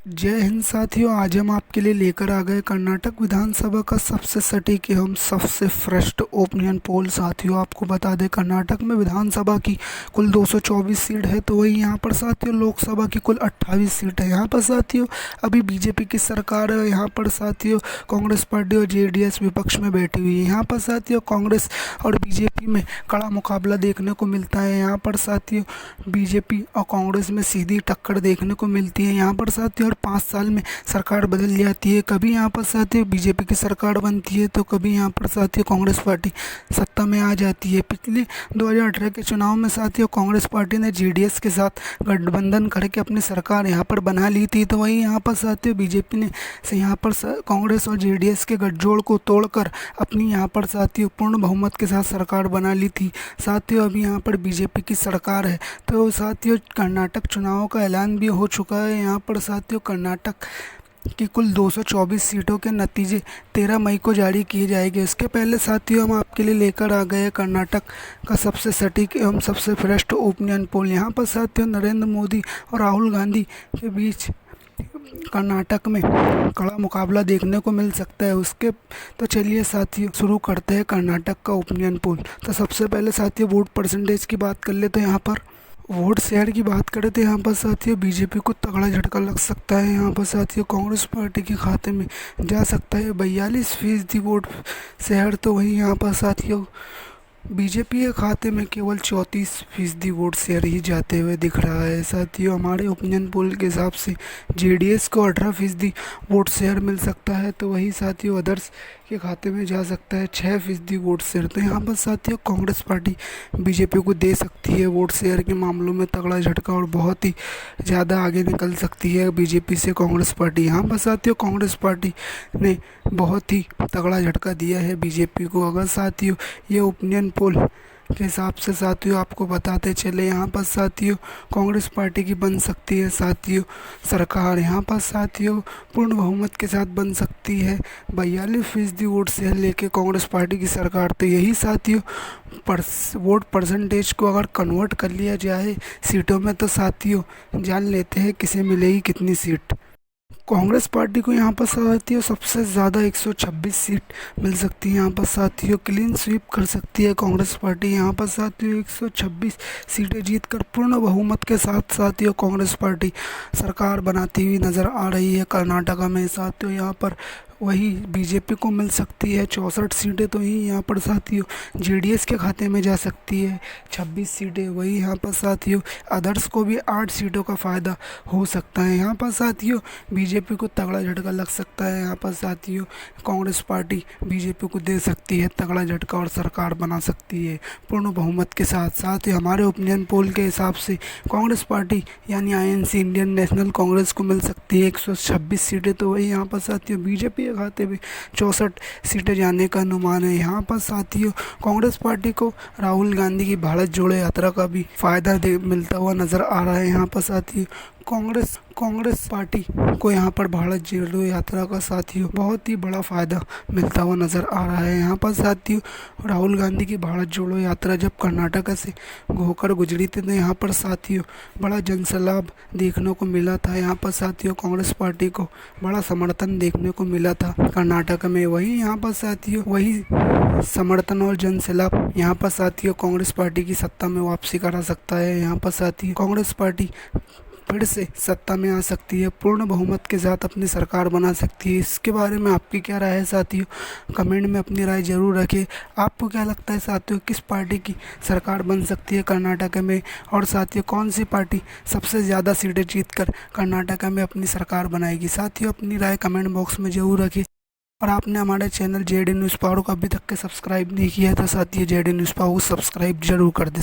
जय हिंद साथियों। आज हम आपके लिए लेकर आ गए कर्नाटक विधानसभा का सबसे सटीक एवं सबसे फ्रेश ओपिनियन पोल। साथियों आपको बता दें, कर्नाटक में विधानसभा की कुल 224 सीट है, तो वही यहाँ पर साथियों लोकसभा की कुल 28 सीट है। यहाँ पर साथियों अभी बीजेपी की सरकार है। यहाँ पर साथियों कांग्रेस पार्टी और जेडीएस विपक्ष में बैठी हुई है। यहाँ पर साथियों कांग्रेस और बीजेपी में कड़ा मुकाबला देखने को मिलता है। यहाँ पर साथियों बीजेपी और कांग्रेस में सीधी टक्कर देखने को मिलती है। यहाँ पर साथियों 5 साल में सरकार बदल जाती है। कभी यहाँ पर साथियों बीजेपी की सरकार बनती है, तो कभी यहाँ पर साथियों कांग्रेस पार्टी सत्ता में आ जाती है। पिछले 2018 के चुनाव में साथियों कांग्रेस पार्टी ने जेडीएस के साथ गठबंधन करके अपनी सरकार यहाँ पर बना ली थी, तो वहीं यहाँ पर साथियों बीजेपी ने यहाँ पर कांग्रेस और जेडीएस के गठजोड़ को तोड़कर अपनी यहाँ पर साथियों पूर्ण बहुमत के साथ सरकार बना ली थी। साथियों अभी यहाँ पर बीजेपी की सरकार है। तो साथियों कर्नाटक चुनाव का ऐलान भी हो चुका है। यहाँ पर साथियों कर्नाटक की कुल 224 सीटों के नतीजे 13 मई को जारी किए जाएंगे। इसके पहले साथियों हम आपके लिए लेकर आ गए हैं कर्नाटक का सबसे सटीक एवं सबसे फ्रेश ओपिनियन पोल। यहाँ पर साथियों नरेंद्र मोदी और राहुल गांधी के बीच कर्नाटक में कड़ा मुकाबला देखने को मिल सकता है। उसके तो चलिए साथियों शुरू करते हैं कर्नाटक का ओपिनियन पोल। तो सबसे पहले साथियों वोट परसेंटेज की बात कर ले, तो यहाँ पर वोट शेयर की बात करें तो यहाँ पर साथियों बीजेपी को तगड़ा झटका लग सकता है। यहाँ पर साथियों कांग्रेस पार्टी के खाते में जा सकता है 42% वोट शेयर, तो वहीं यहाँ पर साथियों बीजेपी के खाते में केवल 34% वोट शेयर ही जाते हुए दिख रहा है। साथियों हमारे ओपिनियन पोल के हिसाब से जेडीएस को 18% वोट शेयर मिल सकता है, तो वही साथियों अदर्स के खाते में जा सकता है 6% वोट शेयर। तो यहाँ पर साथियों कांग्रेस पार्टी बीजेपी को दे सकती है वोट शेयर के मामलों में तगड़ा झटका और बहुत ही ज़्यादा आगे निकल सकती है बीजेपी से कांग्रेस पार्टी। यहाँ पर साथियों कांग्रेस पार्टी ने बहुत ही तगड़ा झटका दिया है बीजेपी को। अगर साथियों ये ओपिनियन पोल के हिसाब से साथियों आपको बताते चले, यहाँ पर साथियों कांग्रेस पार्टी की बन सकती है साथियों सरकार। यहाँ पर साथियों पूर्ण बहुमत के साथ बन सकती है 42% वोट से लेके कांग्रेस पार्टी की सरकार। तो यही साथियों वोट परसेंटेज को अगर कन्वर्ट कर लिया जाए सीटों में, तो साथियों जान लेते हैं किसे मिलेगी कितनी सीट। कांग्रेस पार्टी को यहाँ पर साथियों सबसे ज़्यादा 126 सीट मिल सकती है। यहाँ पर साथियों क्लीन स्वीप कर सकती है कांग्रेस पार्टी। यहाँ पर साथियों 126 सीटें जीतकर पूर्ण बहुमत के साथ साथियों कांग्रेस पार्टी सरकार बनाती हुई नज़र आ रही है कर्नाटका में। साथियों यहाँ पर वही बीजेपी को मिल सकती है 64 सीटें, तो ही यहाँ पर साथियों जेडीएस के खाते में जा सकती है 26 सीटें। वही यहाँ पर साथियों अदर्स को भी 8 सीटों का फ़ायदा हो सकता है। यहाँ पर साथियों बीजेपी को तगड़ा झटका लग सकता है। यहाँ पर साथियों कांग्रेस पार्टी बीजेपी को दे सकती है तगड़ा झटका और सरकार बना सकती है पूर्ण बहुमत के साथ। साथ ही हमारे ओपिनियन पोल के हिसाब से कांग्रेस पार्टी यानी आईएनसी इंडियन नेशनल कांग्रेस को मिल सकती है 126 सीटें, तो वही यहाँ पर साथियों बीजेपी खाते में 64 सीटें जाने का अनुमान है। यहाँ पर साथियों कांग्रेस पार्टी को राहुल गांधी की भारत जोड़ो यात्रा का भी फायदा मिलता हुआ नजर आ रहा है। यहाँ पर साथियों कांग्रेस पार्टी को यहाँ पर भारत जोड़ो यात्रा का साथियों बहुत ही बड़ा फायदा मिलता हुआ नजर आ रहा है। यहाँ पर साथियों राहुल गांधी की भारत जोड़ो यात्रा जब कर्नाटक से होकर गुजरी थी, तो यहाँ पर साथियों बड़ा जनसैलाब देखने को मिला था। यहाँ पर साथियों कांग्रेस पार्टी को बड़ा समर्थन देखने को मिला था कर्नाटक में। वही यहाँ पर साथियों वही समर्थन और जनसैलाब यहाँ पर साथियों कांग्रेस पार्टी की सत्ता में वापसी करा सकता है। यहाँ पर साथियों कांग्रेस पार्टी फिर से सत्ता में आ सकती है, पूर्ण बहुमत के साथ अपनी सरकार बना सकती है। इसके बारे में आपकी क्या राय है साथियों, कमेंट में अपनी राय जरूर रखें। आपको क्या लगता है साथियों किस पार्टी की सरकार बन सकती है कर्नाटक में, और साथियों कौन सी पार्टी सबसे ज़्यादा सीटें जीतकर कर्नाटक में अपनी सरकार बनाएगी। साथियों अपनी राय कमेंट बॉक्स में ज़रूर रखें। और आपने हमारे चैनल जेडी न्यूज़ पावर को अभी तक के सब्सक्राइब नहीं किया है, तो साथियों जेडी न्यूज़ पावर को सब्सक्राइब जरूर कर दे।